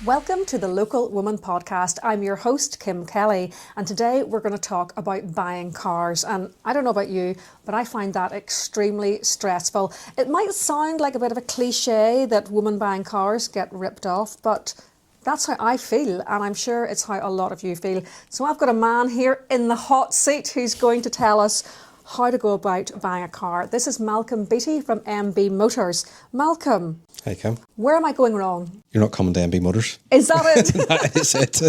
Welcome to the Local Woman Podcast. I'm your host, Kim Kelly, and today we're going to talk about buying cars. And I don't know about you, but I find that extremely stressful. It might sound like a bit of a cliche that women buying cars get ripped off, but that's how I feel, and I'm sure it's how a lot of you feel. So I've got a man here in the hot seat who's going to tell us how to go about buying a car. This is Malcolm Beattie from MB Motors. Malcolm. Hi, Kim. Where am I going wrong? You're not coming to MB Motors. Is that it? That is it.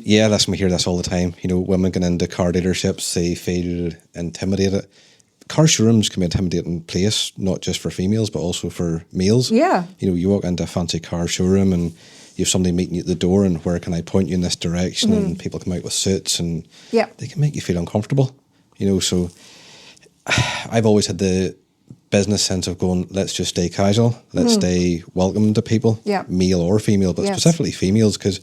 Yeah, listen, we hear this all the time. You know, women going into car dealerships, they feel intimidated. Car showrooms can be an intimidating place, not just for females, but also for males. Yeah. You know, you walk into a fancy car showroom and you have somebody meeting you at the door and where can I point you in this direction? And people come out with suits and they can make you feel uncomfortable. You know, so I've always had the business sense of going, let's just stay casual, let's stay welcome to people, male or female, but specifically females, because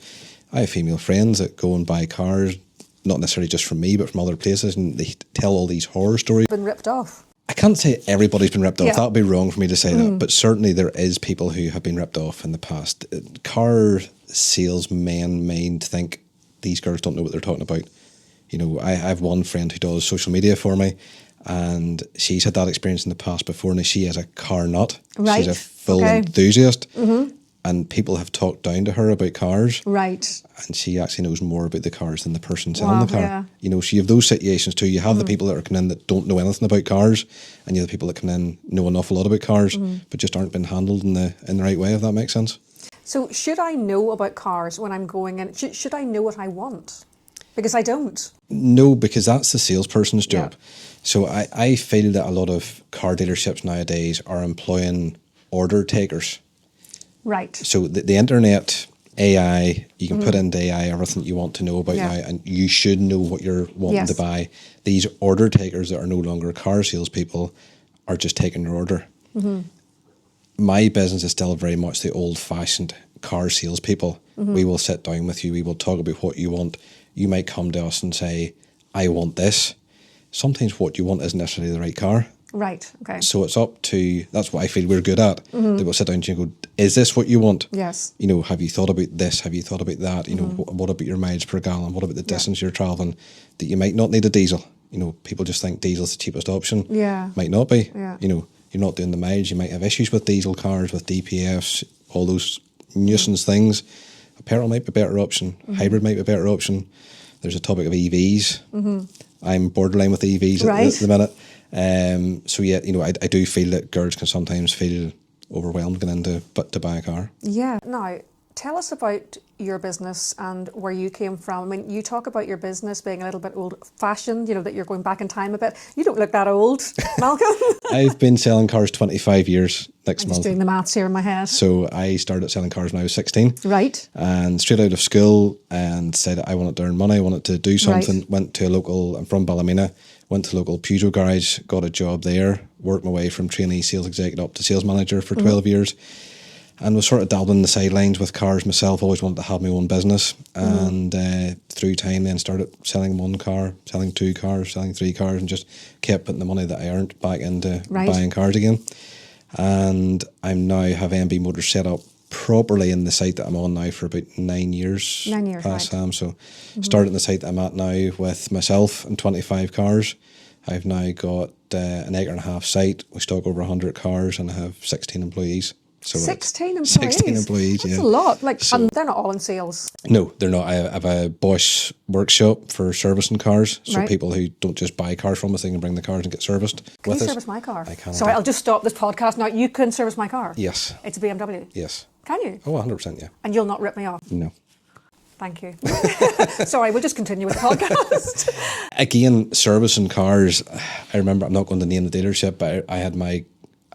I have female friends that go and buy cars, not necessarily just from me, but from other places, and they tell all these horror stories. Been ripped off. I can't say everybody's been ripped off. That would be wrong for me to say that, but certainly there is people who have been ripped off in the past. Car salesmen might think these girls don't know what they're talking about. You know, I have one friend who does social media for me, and she's had that experience in the past before. Now, she is a car nut. Right. She's a full enthusiast, and people have talked down to her about cars. Right. And she actually knows more about the cars than the person selling the car. Yeah. You know, so you have those situations too. You have the people that are coming in that don't know anything about cars, and you have the people that come in know an awful lot about cars, but just aren't been handled in the right way, if that makes sense. So should I know about cars when I'm going in? Should I know what I want? Because I don't. No, because that's the salesperson's job. So I feel that a lot of car dealerships nowadays are employing order takers. Right. So the internet, AI, you can put into AI everything you want to know about now, and you should know what you're wanting to buy. These order takers that are no longer car salespeople are just taking your order. My business is still very much the old-fashioned car salespeople. We will sit down with you. We will talk about what you want. You might come to us and say, I want this. Sometimes what you want isn't necessarily the right car. Right, okay. So it's up to, that's what I feel we're good at. They will sit down to you and go, is this what you want? Yes. You know, have you thought about this? Have you thought about that? You know, what about your miles per gallon? What about the distance you're travelling? That you might not need a diesel. You know, people just think diesel's the cheapest option. Yeah. Might not be. Yeah. You know, you're not doing the miles. You might have issues with diesel cars, with DPFs, all those nuisance things. A petrol might be a better option. Hybrid might be a better option. There's a topic of EVs. I'm borderline with EVs at the minute. So yeah, you know, I do feel that girls can sometimes feel overwhelmed going into to buy a car. Yeah. Now, tell us about your business and where you came from. I mean, you talk about your business being a little bit old-fashioned, you know, that you're going back in time a bit. You don't look that old, Malcolm. I've been selling cars 25 years next month. I'm just doing the maths here in my head. So I started selling cars when I was 16. Right. And straight out of school and said I wanted to earn money, I wanted to do something. Right. Went to a local, I'm from Ballymena, went to a local Peugeot garage, got a job there, worked my way from trainee sales executive up to sales manager for 12 years. And was sort of dabbling in the sidelines with cars myself, always wanted to have my own business. And through time then started selling one car, selling two cars, selling three cars, and just kept putting the money that I earned back into buying cars again. And I'm now have MB Motors set up properly in the site that I'm on now for about 9 years. 9 years, past Sam. So started the site that I'm at now with myself and 25 cars. I've now got an acre and a half site. We stock over 100 cars and I have 16 employees. So 16 employees? 16 employees, That's a lot. Like, so, and they're not all in sales. No, they're not. I have a Bosch workshop for servicing cars. So people who don't just buy cars from us, they can bring the cars and get serviced Can with you us. service my car? I can. Sorry, I'll just stop this podcast now. You can service my car? Yes. It's a BMW? Yes. Can you? Oh, 100%, yeah. And you'll not rip me off? No. Thank you. Sorry, we'll just continue with the podcast. Again, servicing cars, I remember, I'm not going to name the dealership, but I had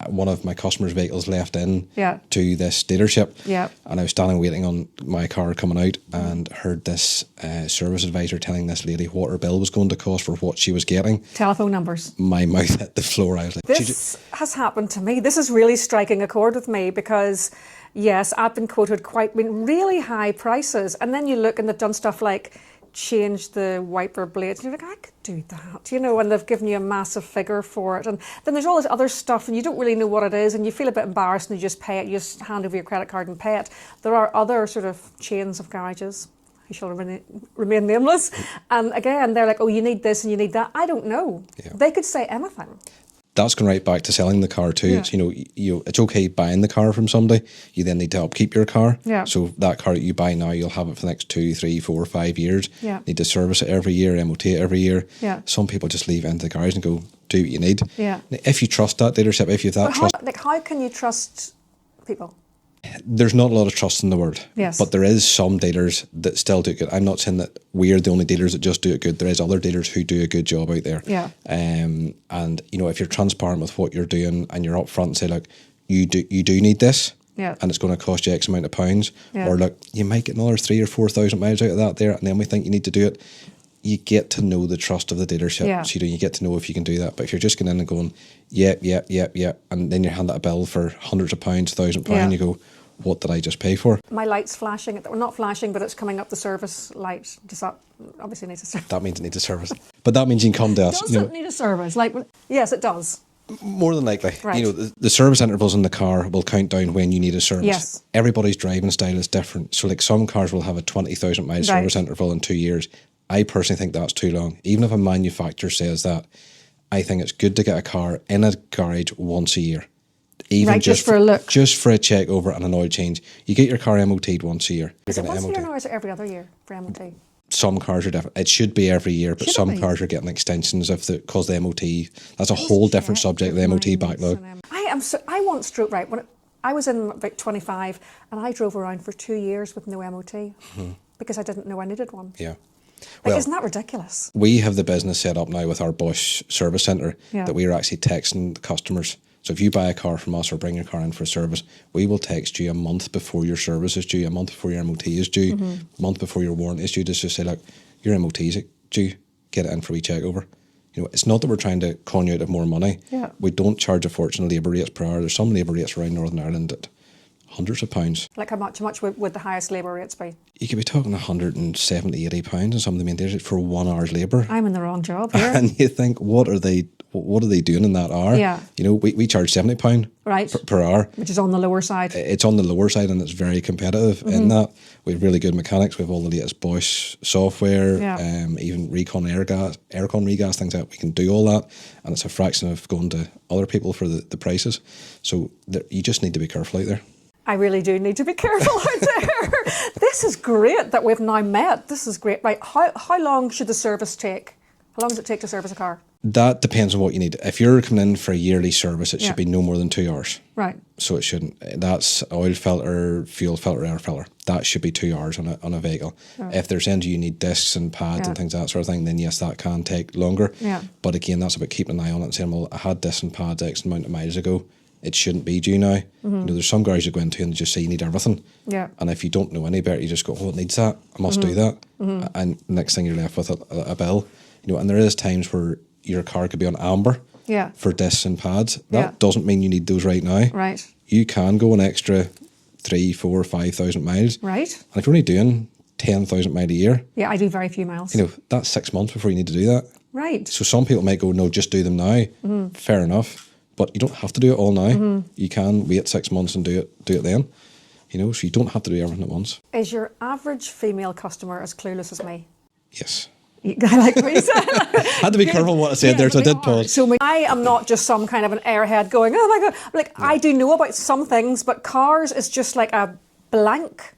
one of my customers' vehicles left in to this dealership. Yeah. And I was standing waiting on my car coming out and heard this service advisor telling this lady what her bill was going to cost for what she was getting. Telephone numbers. My mouth hit the floor. I was like, this has happened to me. This is really striking a chord with me because, yes, I've been quoted really high prices. And then you look and they've done stuff like change the wiper blades. You're like, I could do that, you know, and they've given you a massive figure for it. And then there's all this other stuff and you don't really know what it is and you feel a bit embarrassed and you just pay it. You just hand over your credit card and pay it. There are other sort of chains of garages, who shall remain nameless. And again, they're like, oh, you need this and you need that. I don't know. Yeah. They could say anything. That's going right back to selling the car too. Yeah. It's, it's okay buying the car from somebody. You then need to upkeep your car. Yeah. So that car that you buy now, you'll have it for the next 2, 3, 4, 5 years. Yeah. Need to service it every year, MOT it every year. Yeah. Some people just leave it into the garage and go, do what you need. Yeah. If you trust that dealership, if you have that trust. How can you trust people? There's not a lot of trust in the world. Yes. But there is some dealers that still do it good. I'm not saying that we're the only dealers that just do it good. There is other dealers who do a good job out there. Yeah. And if you're transparent with what you're doing and you're upfront and say, look, you do need this. Yeah. And it's going to cost you X amount of pounds. Yeah. Or look, you might get another 3,000 or 4,000 miles out of that there, and then we think you need to do it. You get to know the trust of the dealership. Yeah. So you get to know if you can do that. But if you're just going in and going, yeah, and then you're handed a bill for hundreds of pounds, £1,000, you go, what did I just pay for? My light's flashing. Well, not flashing, but it's coming up the service light. Does that obviously needs a service? That means it needs a service. But that means you can come to us. Does it need a service? Yes, it does. More than likely. Right. The service intervals in the car will count down when you need a service. Yes. Everybody's driving style is different. So some cars will have a 20,000 mile service interval in 2 years. I personally think that's too long. Even if a manufacturer says that, I think it's good to get a car in a garage once a year. Even just for a look. Just for a check over and an oil change. You get your car MOT'd once a year. Is it once a year now or is it every other year for MOT? Some cars are different. It should be every year, but some cars are getting extensions because the MOT. That's a whole different subject, the MOT backlog. I once drove, when I was in about 25 and I drove around for 2 years with no MOT because I didn't know I needed one. Yeah. Isn't that ridiculous? We have the business set up now with our Bosch service centre that we are actually texting the customers. So if you buy a car from us or bring your car in for a service, we will text you a month before your service is due, a month before your MOT is due, a month before your warranty is due, just to say, look, your MOT is due, get it in for a wee check over. It's not that we're trying to con you out of more money. Yeah. We don't charge a fortune labour rates per hour. There's some labour rates around Northern Ireland at hundreds of pounds. Like how much would the highest labour rates be? You could be talking 170, 80 pounds in some of the main days for 1 hour's labour. I'm in the wrong job here. And you think, what are they doing in that hour? Yeah. We charge £70 per hour. Which is on the lower side. It's on the lower side and it's very competitive in that. We have really good mechanics. We have all the latest Bosch software, even Recon Aircon regas, things like that. We can do all that. And it's a fraction of going to other people for the prices. So you just need to be careful out there. I really do need to be careful out there. This is great that we've now met. This is great. Right, how long should the service take? How long does it take to service a car? That depends on what you need. If you're coming in for a yearly service, it should be no more than 2 hours. Right. So it shouldn't. That's oil filter, fuel filter, air filter. That should be 2 hours on a vehicle. Right. If they're saying you need discs and pads and things, that sort of thing, then yes, that can take longer. Yeah. But again, that's about keeping an eye on it and saying, well, I had discs and pads X amount of miles ago. It shouldn't be due now. There's some guys you go into and they just say you need everything. Yeah. And if you don't know any better, you just go, oh, it needs that. I must do that. And next thing you're left with a bill. And there is times where your car could be on amber for discs and pads. That doesn't mean you need those right now. Right. You can go an extra 3, 4, 5,000 miles. Right. And if you're only doing 10,000 miles a year. Yeah, I do very few miles. That's 6 months before you need to do that. Right. So some people might go, no, just do them now. Fair enough. But you don't have to do it all now. You can wait 6 months and do it then. So you don't have to do everything at once. Is your average female customer as clueless as me? Yes. I like what you said. I had to be careful what I said there, so I did pause. So I am not just some kind of an airhead going, oh my God. I do know about some things, but cars is just like a blank.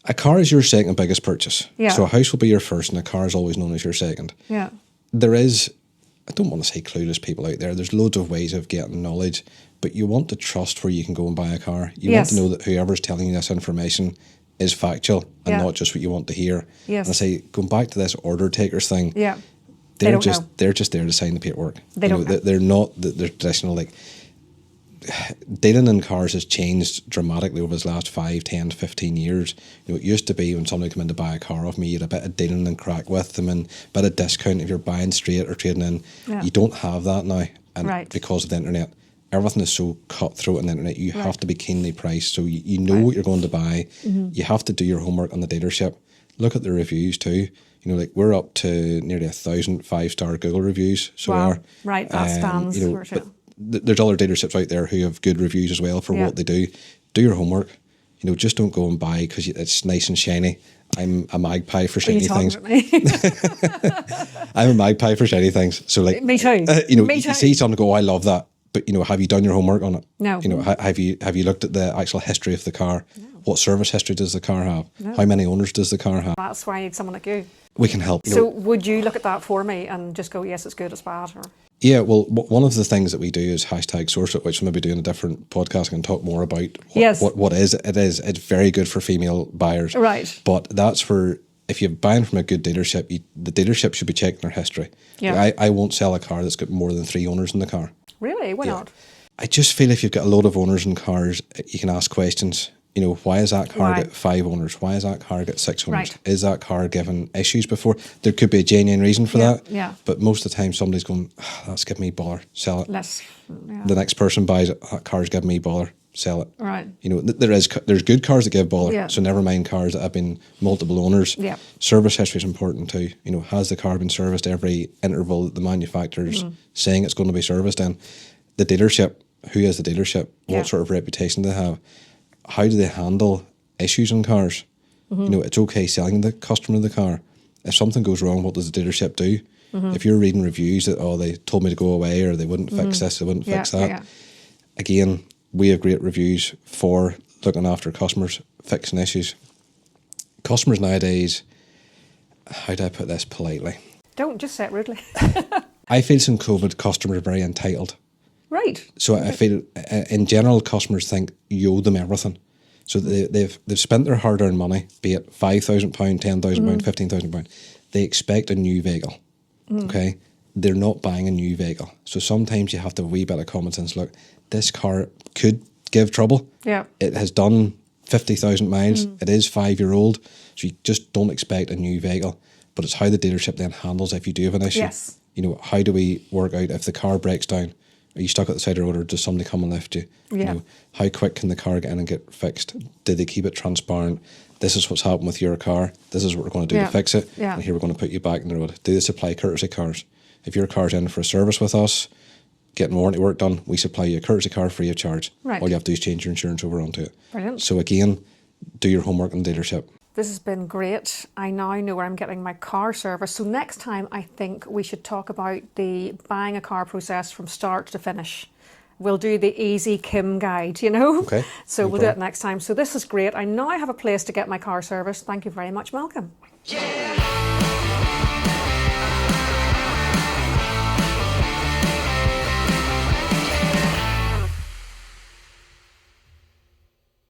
A car is your second biggest purchase. Yeah. So a house will be your first and a car is always known as your second. Yeah. There is, I don't want to say clueless people out there. There's loads of ways of getting knowledge, but you want to trust where you can go and buy a car. You want to know that whoever's telling you this information is factual and not just what you want to hear. Yes. And I say, going back to this order takers thing, they're just there to sign the paperwork. They're not the traditional, dealing in cars has changed dramatically over the last 5, 10, 15 years. It used to be when somebody come in to buy a car off me, you had a bit of dealing and crack with them and a bit of discount if you're buying straight or trading in. Yeah. You don't have that now. And because of the internet, everything is so cutthroat on the internet. You have to be keenly priced. So you know what you're going to buy. You have to do your homework on the dealership. Look at the reviews too. You know, like we're up to nearly 1,000 5-star Google reviews. So Wow. we are. Right, that stands. You know, but there's other dealerships out there who have good reviews as well for what they do. Do your homework. You know, just don't go and buy because it's nice and shiny. I'm a magpie for shiny things. I'm a magpie for shiny things. So like, me too. You know, Me you too. see something, go, oh, I love that. But you know, have you done your homework on it? No. You know, have you looked at the actual history of the car? No. What service history does the car have? No. How many owners does the car have? That's why I need someone like you. We can help. So would you look at that for me and just go, yes, it's good, it's bad? Or? Yeah, well, one of the things that we do is #SourceIt, which we'll maybe do in a different podcast. I can talk more about what is. It's very good for female buyers. Right. But that's where, if you're buying from a good dealership, the dealership should be checking their history. Yeah. Like I won't sell a car that's got more than 3 owners in the car. Really? Why not? I just feel if you've got a load of owners in cars, you can ask questions. You know, why has that car got 5 owners? Why has that car got 6 owners? Right. Is that car given issues before? There could be a genuine reason for that. Yeah. But most of the time, somebody's going, that's giving me bother, sell it. Yeah. The next person buys it, that car's giving me bother, sell it. Right. You know, there's good cars that give bother. Yeah. So never mind cars that have been multiple owners. Yeah. Service history is important too. You know, has the car been serviced every interval that the manufacturer's saying it's going to be serviced in? The dealership, who is the dealership? What sort of reputation do they have? How do they handle issues in cars? You know, it's okay selling the customer the car. If something goes wrong, what does the dealership do? If you're reading reviews that, oh, they told me to go away, or they wouldn't fix this, they wouldn't fix that. Yeah. Again, we have great reviews for looking after customers, fixing issues. Customers nowadays, how do I put this politely? Don't just say it rudely. I feel since COVID, customers are very entitled. Right. So I feel, in general, customers think you owe them everything. So they've spent their hard-earned money, be it £5,000, £10,000, £15,000. They expect a new vehicle. Okay, they're not buying a new vehicle. So sometimes you have to have a wee bit of common sense. Look, this car could give trouble. Yeah. It has done 50,000 miles. It is 5-year-old. So you just don't expect a new vehicle. But it's how the dealership then handles if you do have an issue. Yes. You know, how do we work out if the car breaks down? Are you stuck at the side of the road, or does somebody come and lift you? Yeah. You know, how quick can the car get in and get fixed? Do they keep it transparent? This is what's happened with your car. This is what we're going to do to fix it. Yeah. And here we're going to put you back in the road. Do they supply courtesy cars? If your car's in for a service with us, getting warranty work done, we supply you a courtesy car free of charge. Right. All you have to do is change your insurance over onto it. Brilliant. So again, do your homework in the dealership. This has been great. I now know where I'm getting my car service. So next time, I think we should talk about the buying a car process from start to finish. We'll do the easy Kim guide, you know? Okay. So no we'll problem. do it next time. So this is great. I now have a place to get my car serviced. Thank you very much, Malcolm. Yeah.